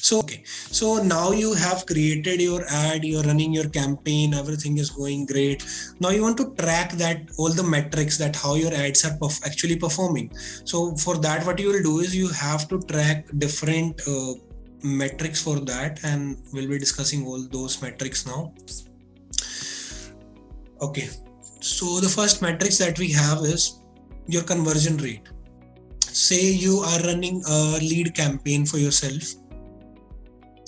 So now you have created your ad, you're running your campaign, everything is going great. Now you want to track that all the metrics, that how your ads are actually performing. So for that, what you will do is you have to track different metrics for that, and we'll be discussing all those metrics now. Okay, so the first metrics that we have is your conversion rate. Say you are running a lead campaign for yourself,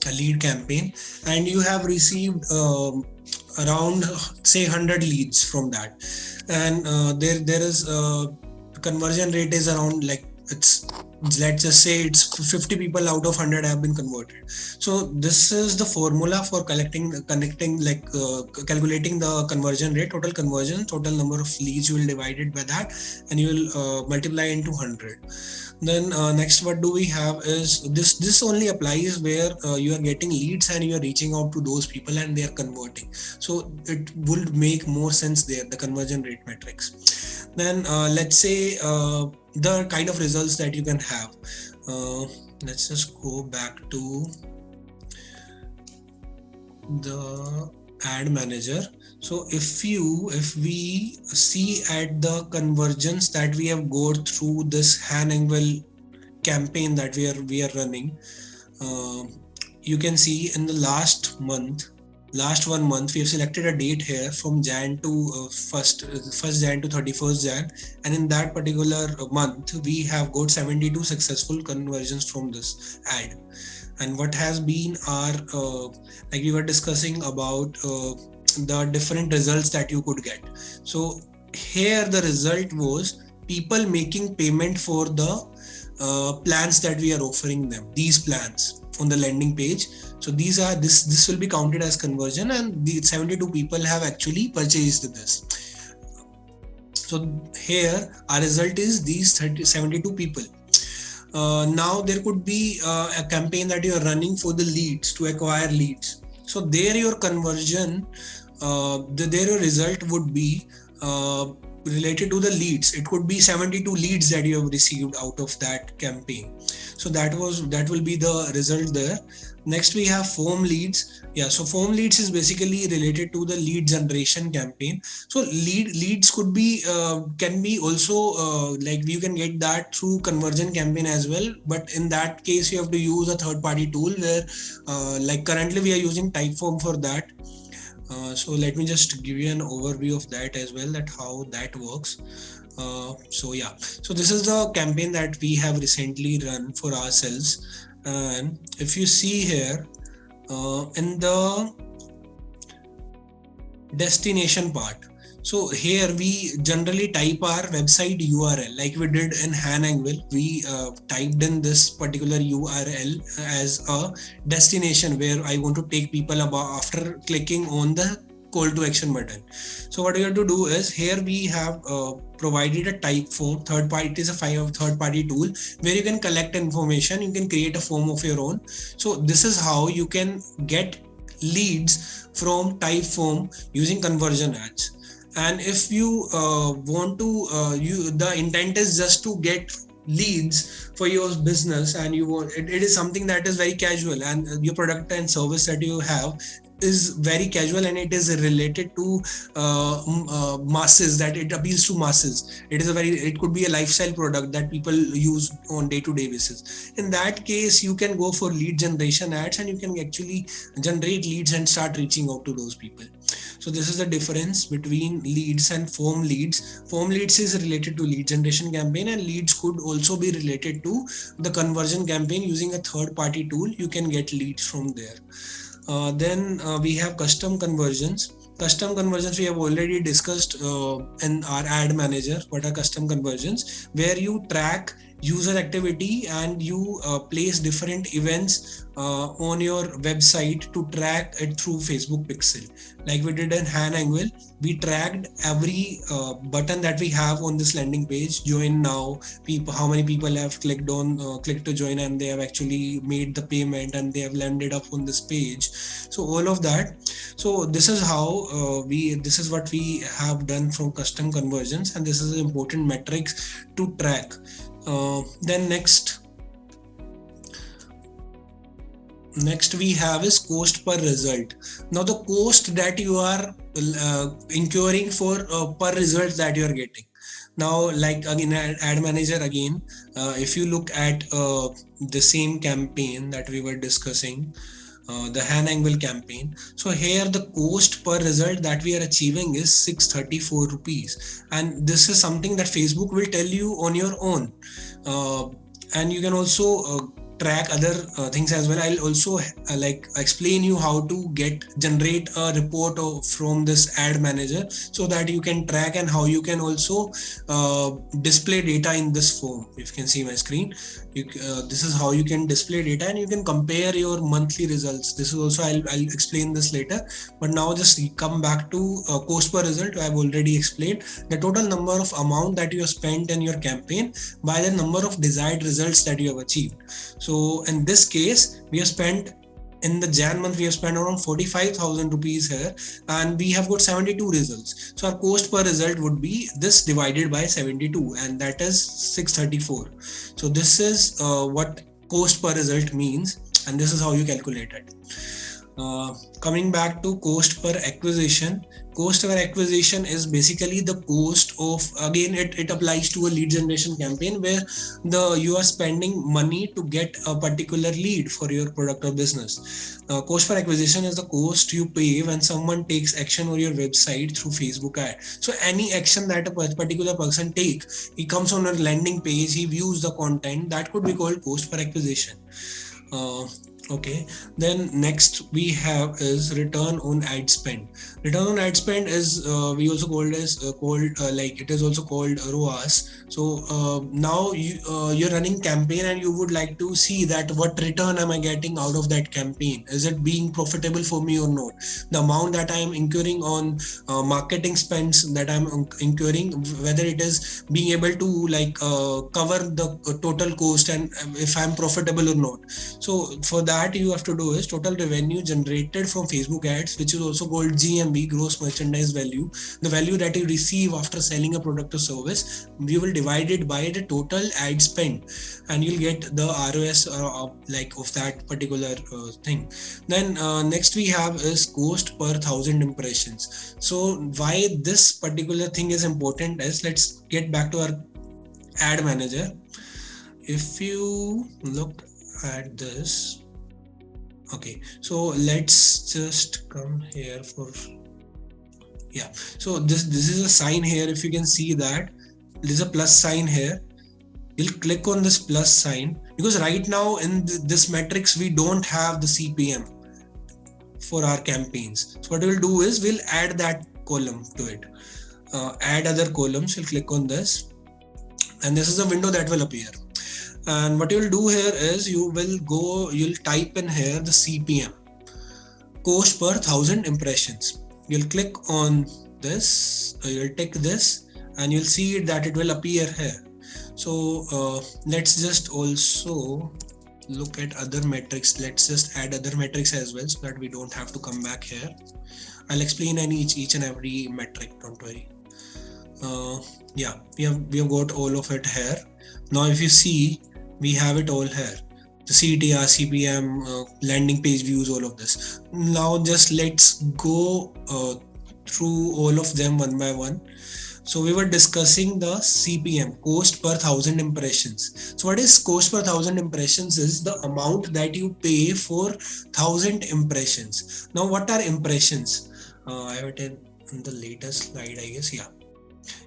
a lead campaign, and you have received around say 100 leads from that, and there is conversion rate is around, like, it's, let's just say it's 50 people out of 100 have been converted. So this is the formula for calculating the conversion rate, total conversion, total number of leads. You will divide it by that and you will multiply into 100. Then next, what do we have is this only applies where you are getting leads and you are reaching out to those people and they are converting. So it would make more sense there, the conversion rate metrics. Then let's say the kind of results that you can have. Let's just go back to the ad manager. So if we see at the conversions that we have got through this hand angle campaign that we are running, you can see in the last 1 month we have selected a date here from Jan to 1st Jan to 31st Jan, and in that particular month we have got 72 successful conversions from this ad. And what has been our like we were discussing about the different results that you could get. So here the result was people making payment for the plans that we are offering them, these plans on the landing page. So these are this will be counted as conversion, and the 72 people have actually purchased this. So here our result is these 72 people. Now there could be a campaign that you are running for the leads, to acquire leads. So there your conversion, there your result would be related to the leads. It could be 72 leads that you have received out of that campaign. So that will be the result there. Next we have form leads. Yeah, so form leads is basically related to the lead generation campaign. So leads could be can be also like you can get that through conversion campaign as well, but in that case you have to use a third-party tool where like currently we are using Typeform for that. So let me just give you an overview of that as well, that how that works. So yeah, so this is the campaign that we have recently run for ourselves, and if you see here in the destination part, so here we generally type our website URL like we did in Han Angle. We typed in this particular URL as a destination where I want to take people about after clicking on the call to action button. So what you have to do is here we have provided a Typeform third party. It is a third party tool where you can collect information, you can create a form of your own. So this is how you can get leads from Typeform using conversion ads. And if you want to the intent is just to get leads for your business, and you want it is something that is very casual, and your product and service that you have is very casual, and it is related to masses, that it appeals to masses. It could be a lifestyle product that people use on day-to-day basis. In that case, you can go for lead generation ads, and you can actually generate leads and start reaching out to those people. So this is the difference between leads and form leads. Form leads is related to lead generation campaign, and leads could also be related to the conversion campaign. Using a third-party tool, you can get leads from there. Then we have custom conversions. Custom conversions we have already discussed in our ad manager. What are custom conversions? Where you track user activity and you place different events on your website to track it through Facebook Pixel. Like we did in Han Angle, we tracked every button that we have on this landing page. Join now, how many people have clicked to join, and they have actually made the payment and they have landed up on this page. So all of that. So this is how this is what we have done from custom conversions, and this is important metrics to track. Then next, Next we have is cost per result. Now the cost that you are incurring for per result that you are getting. Now, like again, ad manager again, if you look at the same campaign that we were discussing, the hand angle campaign. So here the cost per result that we are achieving is 634 rupees, and this is something that Facebook will tell you on your own. And you can also track other things as well. I'll also like explain you how to generate a report from this ad manager, so that you can track, and how you can also display data in this form. If you can see my screen, this is how you can display data, and you can compare your monthly results. This is also, I'll explain this later, but now just come back to cost per result. I've already explained the total number of amount that you have spent in your campaign by the number of desired results that you have achieved. So in this case, we have spent, in the Jan month, we have spent around 45,000 rupees here, and we have got 72 results. So our cost per result would be this divided by 72, and that is 634. So this is what cost per result means, and this is how you calculate it. Coming back to cost per acquisition. Cost per acquisition is basically the cost of, again, it applies to a lead generation campaign where you are spending money to get a particular lead for your product or business. Cost per acquisition is the cost you pay when someone takes action on your website through Facebook ad. So any action that a particular person takes, he comes on a landing page, he views the content, that could be called cost per acquisition. Okay, then next we have is return on ad spend. Return on ad spend is we also called as like it is also called ROAS. So now you're running campaign, and you would like to see that what return am I getting out of that campaign? Is it being profitable for me or not? The amount that I am incurring on marketing spends that I'm incurring, whether it is being able to like cover the total cost, and if I'm profitable or not. So for that, you have to do is total revenue generated from Facebook ads, which is also called GMV, gross merchandise value, the value that you receive after selling a product or service. You will divide it by the total ad spend, and you'll get the ROS like of that particular thing. Then next we have is cost per 1,000 impressions. So why this particular thing is important is, let's get back to our ad manager. If you look at this, okay, so let's just come here for, yeah, so this is a sign here. If you can see that there's a plus sign here, you'll click on this plus sign, because right now in this matrix we don't have the CPM for our campaigns. So what we'll do is we'll add that column to it. Add other columns, you'll click on this, and this is a window that will appear. And what you'll do here is you'll type in here the CPM, cost per 1,000 impressions. You'll click on this, you'll tick this, and you'll see that it will appear here. So let's just also look at other metrics. Let's just add other metrics as well, so that we don't have to come back here. I'll explain each and every metric, don't worry. Yeah, we have got all of it here. Now if you see, we have it all here, the CTR, CPM, landing page views, all of this. Now just let's go through all of them one by one. So we were discussing the CPM, cost per 1,000 impressions. So what is cost per 1,000 impressions? Is the amount that you pay for 1,000 impressions. Now what are impressions? I have it in the latest slide, I guess.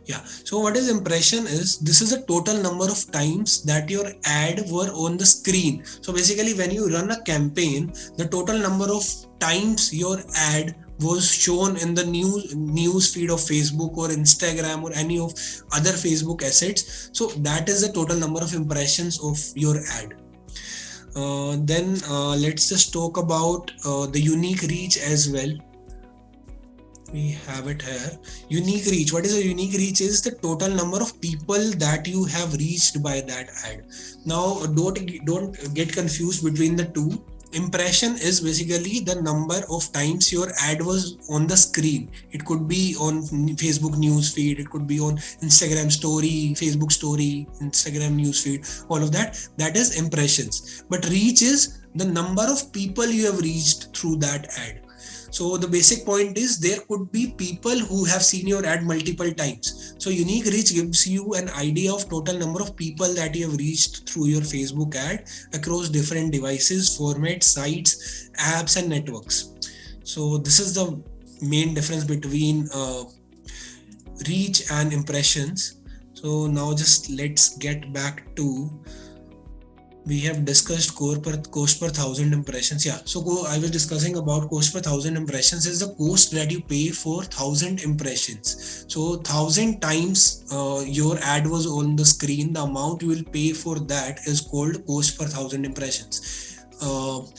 Yeah, so what is impression is, this is the total number of times that your ad were on the screen. So basically when you run a campaign, the total number of times your ad was shown in the news feed of Facebook or Instagram or any of other Facebook assets. So that is the total number of impressions of your ad. Then let's just talk about the unique reach as well. We have it here. Unique reach. What is a unique reach? Is the total number of people that you have reached by that ad. Now don't get confused between the two. impression is basically the number of times your ad was on the screen. It could be on Facebook news feed, it could be on Instagram story, Facebook story, Instagram news feed, all of that. That is impressions. But reach is the number of people you have reached through that ad. So the basic point is there could be people who have seen your ad multiple times. So unique reach gives you an idea of total number of people that you have reached through your Facebook ad across different devices, formats, sites, apps, and networks. So this is the main difference between reach and impressions. So now just let's get back to, we have discussed cost per thousand impressions. Yeah, so I was discussing about cost per thousand impressions is the cost that you pay for 1,000 impressions. So 1,000 times your ad was on the screen, the amount you will pay for that is called cost per 1,000 impressions.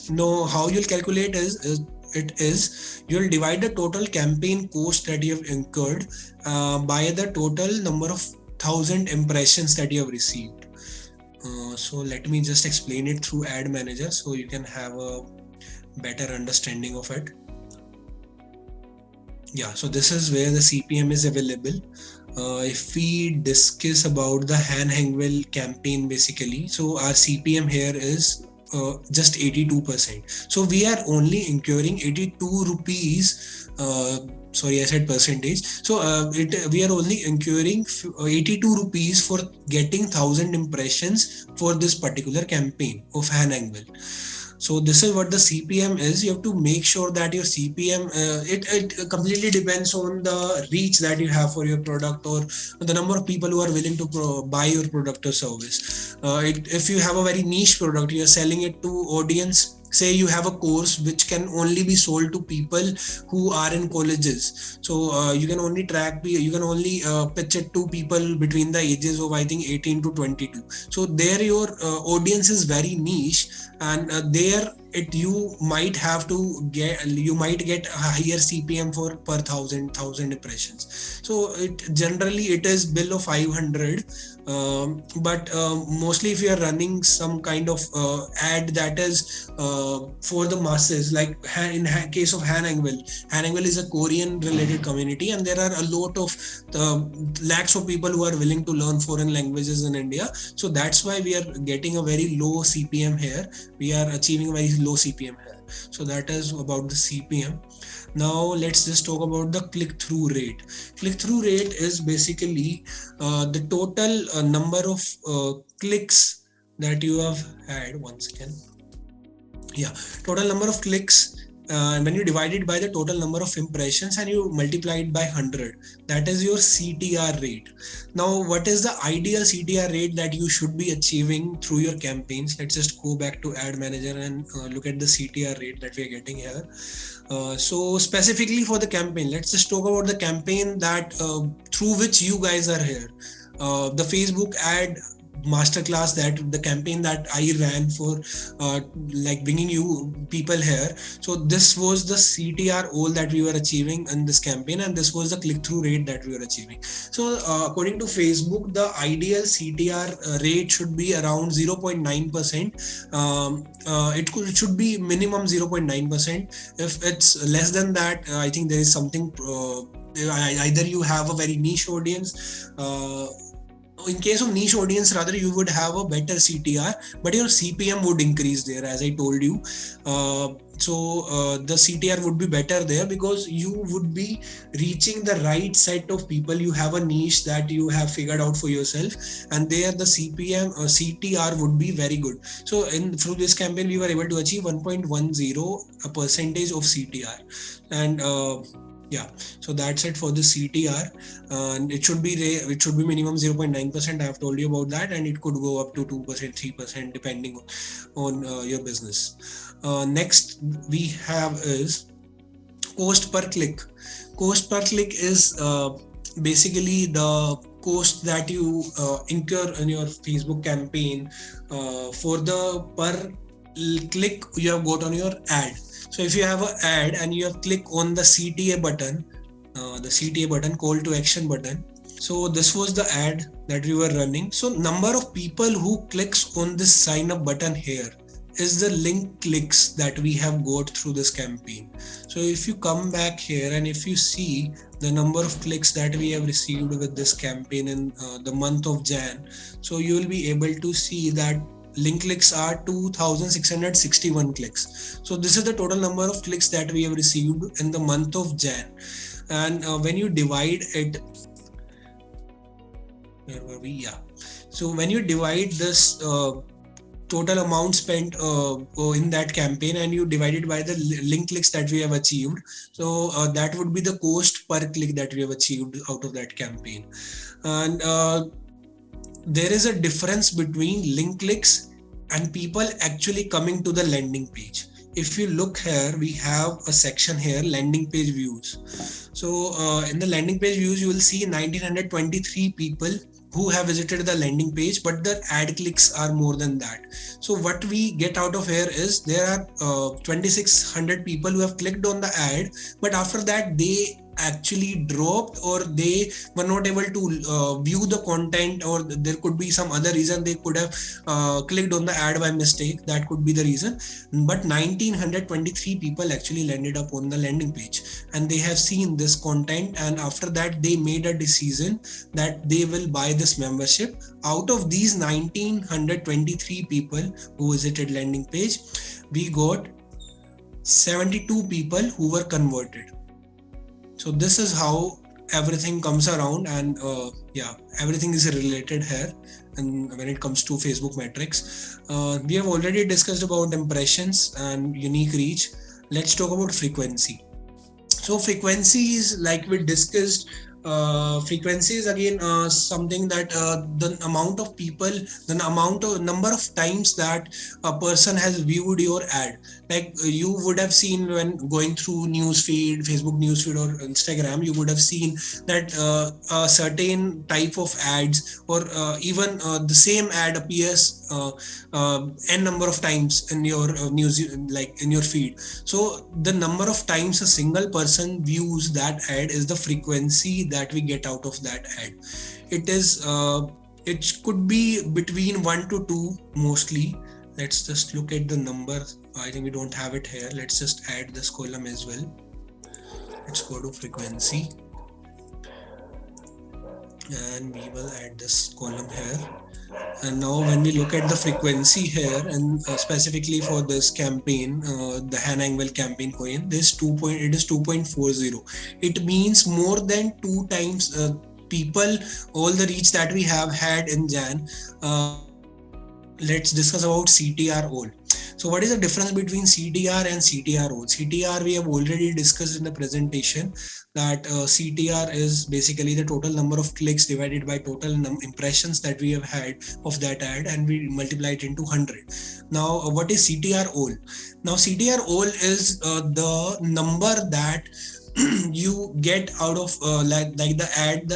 Now how you'll calculate is you'll divide the total campaign cost that you have incurred by the total number of 1,000 impressions that you have received. So let me just explain it through ad manager so you can have a better understanding of it. Yeah, so this is where the CPM is available. If we discuss about the Han Hangwell campaign basically, so our CPM here is just 82%. So we are only incurring 82 rupees. Sorry, I said percentage. So we are only incurring 82 rupees for getting 1,000 impressions for this particular campaign of Han Hangwell. So this is what the CPM is. You have to make sure that your CPM, it completely depends on the reach that you have for your product or the number of people who are willing to buy your product or service. If you have a very niche product, you are selling it to audience. Say you have a course which can only be sold to people who are in colleges. So you can only pitch it to people between the ages of, I think, 18 to 22. So there your audience is very niche, and there you might get a higher CPM for per thousand impressions. So it is below 500. But mostly if you are running some kind of ad that is for the masses, like in case of Han Hangwell is a Korean related community, and there are a lot of lakhs of people who are willing to learn foreign languages in India. So that's why we are getting a very low CPM here. We are achieving a very low CPM here. So that is about the CPM. Now let's just talk about the click-through rate. Click-through rate is basically the total number of clicks that you have had. Once again, yeah, total number of clicks when you divide it by the total number of impressions and you multiply it by 100, that is your CTR rate. Now what is the ideal CTR rate that you should be achieving through your campaigns? Let's just go back to ad manager and look at the CTR rate that we are getting here. So specifically for the campaign, let's just talk about the campaign that through which you guys are here. The Facebook ad Masterclass, that the campaign that I ran for like bringing you people here. So this was the CTR all that we were achieving in this campaign, and this was the click-through rate that we were achieving. So according to Facebook, the ideal CTR rate should be around 0.9%. It should be minimum 0.9%. If it's less than that, I think there is something either you have a very niche audience. In case of niche audience, rather you would have a better CTR, but your CPM would increase there, as I told you. So the CTR would be better there because you would be reaching the right set of people. You have a niche that you have figured out for yourself, and there the CTR would be very good. So through this campaign, we were able to achieve 1.10% of CTR, and yeah, so that's it for the CTR. And it should be minimum 0.9%. I have told you about that, and it could go up to 2%, 3% depending on your business. Next we have is cost per click. Cost per click is basically the cost that you incur in your Facebook campaign for the per click you have got on your ad. So if you have an ad and you have click on the CTA button, call to action button. So this was the ad that we were running. So number of people who clicks on this sign up button here is the link clicks that we have got through this campaign. So if you come back here and if you see the number of clicks that we have received with this campaign in the month of Jan, so you will be able to see that link clicks are 2661 clicks. So this is the total number of clicks that we have received in the month of Jan. And when you divide it, where were we? Yeah. So when you divide this total amount spent in that campaign and you divide it by the link clicks that we have achieved, so that would be the cost per click that we have achieved out of that campaign. And there is a difference between link clicks and people actually coming to the landing page. If you look here, we have a section here, landing page views. So in the landing page views, you will see 1923 people who have visited the landing page, but the ad clicks are more than that. So what we get out of here is there are 2600 people who have clicked on the ad, but after that they actually dropped, or they were not able to view the content, or there could be some other reason they could have clicked on the ad by mistake. That could be the reason. But 1923 people actually landed up on the landing page and they have seen this content, and after that they made a decision that they will buy this membership. Out of these 1923 people who visited landing page, we got 72 people who were converted. So this is how everything comes around, and everything is related here. And when it comes to Facebook metrics, we have already discussed about impressions and unique reach. Let's talk about frequency. So frequency is, like we discussed, frequency is again something that the amount of people, the number of times that a person has viewed your ad. Like you would have seen when going through newsfeed, Facebook newsfeed or Instagram, you would have seen that a certain type of ads, or even the same ad appears n number of times in your news, like in your feed. So the number of times a single person views that ad is the frequency that we get out of that ad. It is it could be between 1 to 2 mostly. Let's just look at the number. I think we don't have it here. Let's just add this column as well. Let's go to frequency and we will add this column here. And now when we look at the frequency here, and specifically for this campaign, the hand angle campaign coin, it is 2.40. It means more than 2 times people, all the reach that we have had in Jan. Let's discuss about CTR all. So what is the difference between CTR and CTR all? CTR we have already discussed in the presentation, that CTR is basically the total number of clicks divided by total impressions that we have had of that ad, and we multiply it into 100. Now what is CTR all? Now CTR all is the number that you get out of like the ad.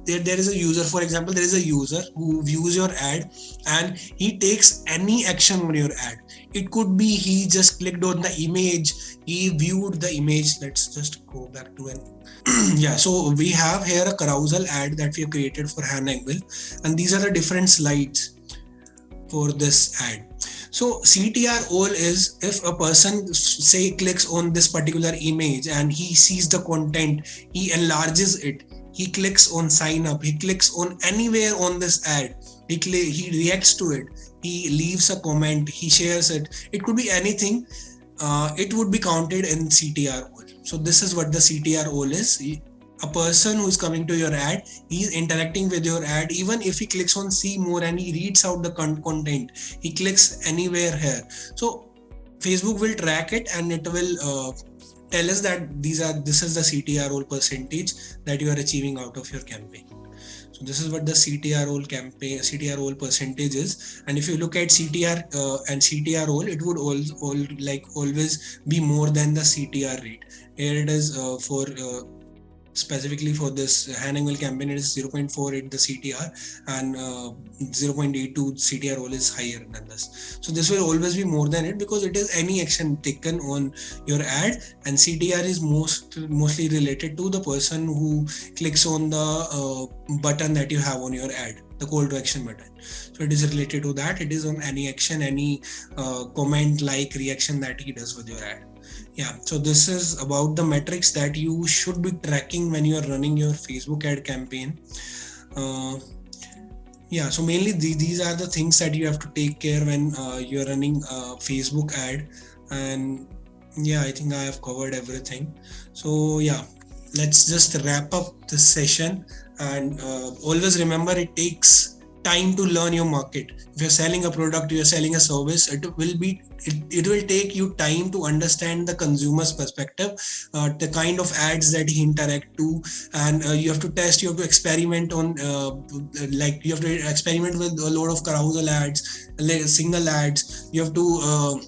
There is a user, for example, there is a user who views your ad and he takes any action on your ad. It could be he just clicked on the image, he viewed the image. Let's just go back to an yeah, so we have here a carousel ad that we have created for hand angle, and these are the different slides for this ad. So CTR all is if a person say clicks on this particular image and he sees the content, he enlarges it, he clicks on sign up, he clicks on anywhere on this ad, he reacts to it, he leaves a comment, he shares it, it could be anything, it would be counted in CTR all. So this is what the CTR all is. A person who is coming to your ad, he is interacting with your ad. Even if he clicks on see more and he reads out the content, he clicks anywhere here. So Facebook will track it and it will tell us that this is the CTR all percentage that you are achieving out of your campaign. So this is what the CTR all percentage is. And if you look at CTR and CTR all, it would always be more than the CTR rate. Here it is for specifically for this hand angle campaign, it is 0.48 the CTR, and 0.82 CTR all is higher than this. So this will always be more than it because it is any action taken on your ad, and CTR is mostly related to the person who clicks on the button that you have on your ad. the call to action button. So it is related to that. It is on any action, any comment, like, reaction that he does with your ad. Yeah, so this is about the metrics that you should be tracking when you are running your Facebook ad campaign. Yeah, so mainly these are the things that you have to take care when you're running a Facebook ad. And yeah, I think I have covered everything. So yeah, let's just wrap up this session. And always remember, it takes time to learn your market. If you're selling a product, you're selling a service, it will take you time to understand the consumer's perspective, the kind of ads that he interact to. And you have to test, you have to experiment on, like, you have to experiment with a lot of carousel ads, like single ads. You have to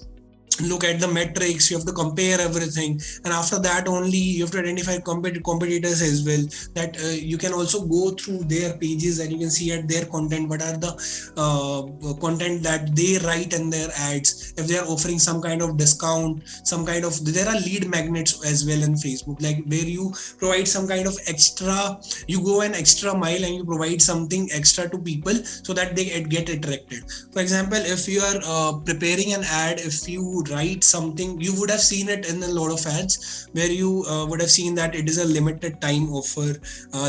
look at the metrics, you have to compare everything, and after that only you have to identify competitors as well, that you can also go through their pages and you can see at their content, what are the content that they write in their ads. If they are offering some kind of discount, some kind of, there are lead magnets as well in Facebook, like where you provide some kind of extra, you go an extra mile and you provide something extra to people so that they get attracted. For example, if you are preparing an ad, if you write something, you would have seen it in a lot of ads where you would have seen that it is a limited time offer,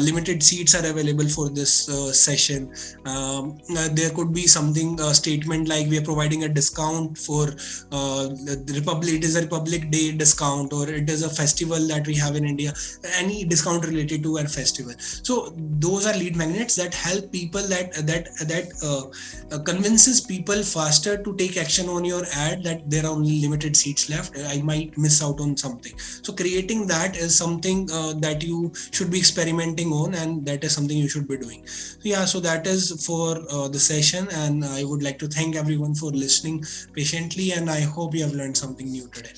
limited seats are available for this session. There could be something, statement like, we are providing a discount for the Republic, it is a Republic Day discount, or it is a festival that we have in India, any discount related to a festival. So those are lead magnets that help people, that convinces people faster to take action on your ad, that there are only limited seats left, I might miss out on something. So creating that is something that you should be experimenting on, and that is something you should be doing. So yeah, so that is for the session, and I would like to thank everyone for listening patiently, and I hope you have learned something new today.